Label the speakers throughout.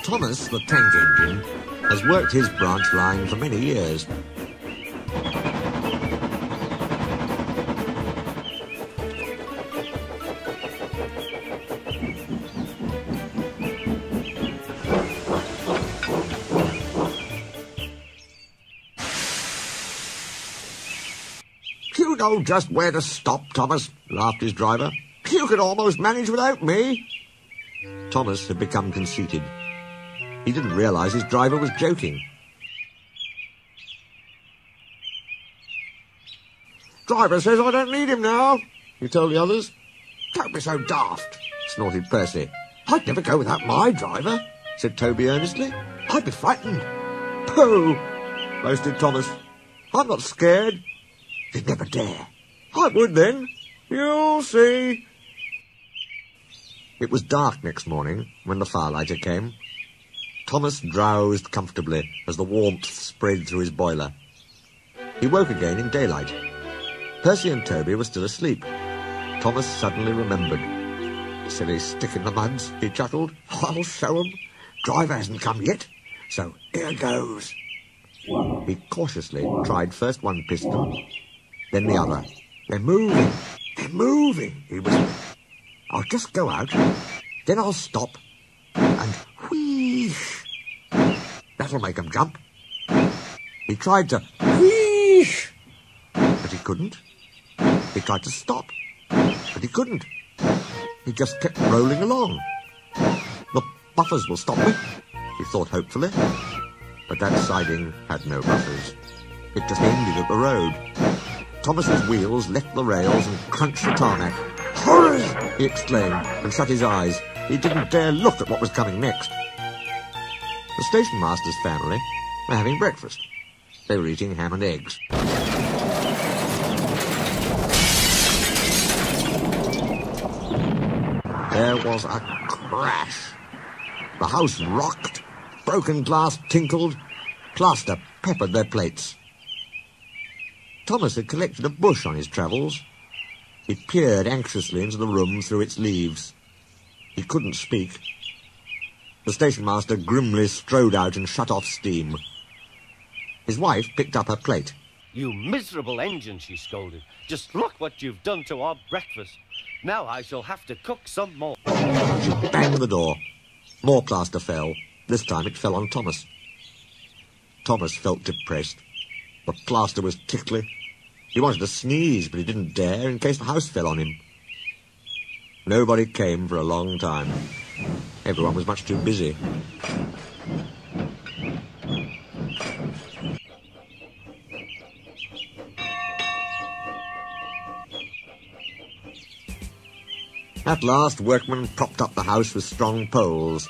Speaker 1: Thomas, the tank engine, has worked his branch line for many years.
Speaker 2: You know just where to stop, Thomas, laughed his driver. You could almost manage without me.
Speaker 1: Thomas had become conceited. He didn't realise his driver was joking.
Speaker 2: Driver says I don't need him now,
Speaker 1: he told the others.
Speaker 2: Don't be so daft,
Speaker 1: snorted Percy.
Speaker 2: I'd never go without my driver,
Speaker 1: said Toby earnestly.
Speaker 2: I'd be frightened.
Speaker 1: Pooh, boasted Thomas. I'm not scared.
Speaker 2: You'd never dare.
Speaker 1: I would then. You'll see. It was dark next morning when the firelighter came. Thomas drowsed comfortably as the warmth spread through his boiler. He woke again in daylight. Percy and Toby were still asleep. Thomas suddenly remembered.
Speaker 2: Silly stick in the muds, he chuckled. I'll show 'em. Driver hasn't come yet, so here goes.
Speaker 1: He cautiously tried first one piston, then the other.
Speaker 2: They're moving, he whispered. I'll just go out, then I'll stop, and wheesh. That'll make 'em jump.
Speaker 1: He tried to
Speaker 2: wheesh,
Speaker 1: but he couldn't. He tried to stop, but he couldn't. He just kept rolling along. The buffers will stop me, he thought hopefully. But that siding had no buffers. It just ended at the road. Thomas's wheels left the rails and crunched the tarmac.
Speaker 2: Hurry!
Speaker 1: He exclaimed and shut his eyes. He didn't dare look at what was coming next. The station master's family were having breakfast. They were eating ham and eggs.
Speaker 2: There was a crash. The house rocked, broken glass tinkled,
Speaker 1: plaster peppered their plates. Thomas had collected a bush on his travels. He peered anxiously into the room through its leaves. He couldn't speak. The station master grimly strode out and shut off steam. His wife picked up her plate.
Speaker 3: You miserable engine, she scolded. Just look what you've done to our breakfast. Now I shall have to cook some more.
Speaker 1: She banged the door. More plaster fell. This time it fell on Thomas. Thomas felt depressed. The plaster was tickly. He wanted to sneeze, but he didn't dare in case the house fell on him. Nobody came for a long time. Everyone was much too busy. At last, workmen propped up the house with strong poles.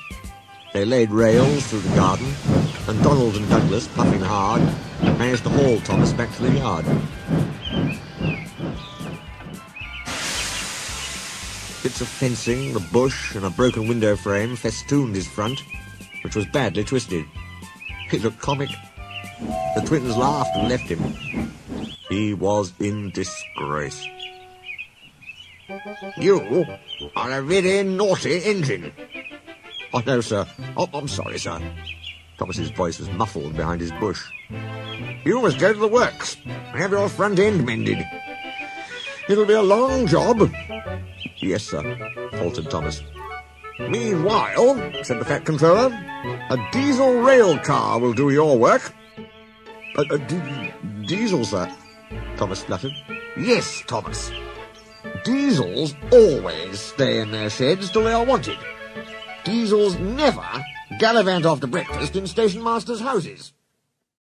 Speaker 1: They laid rails through the garden, and Donald and Douglas, puffing hard, managed to haul Thomas back to the yard. Bits of fencing, the bush, and a broken window frame festooned his front, which was badly twisted. He looked comic. The twins laughed and left him. He was in disgrace.
Speaker 2: You are a very naughty engine.
Speaker 1: Oh, no, sir. Oh, I'm sorry, sir. Thomas's voice was muffled behind his bush.
Speaker 2: You must go to the works and have your front end mended. It'll be a long job.
Speaker 1: Yes, sir, faltered Thomas.
Speaker 2: Meanwhile, said the Fat Controller, a diesel rail car will do your work.
Speaker 1: Diesel, sir, Thomas spluttered.
Speaker 2: Yes, Thomas. Diesels always stay in their sheds till they are wanted. Diesels never gallivant after breakfast in station masters' houses.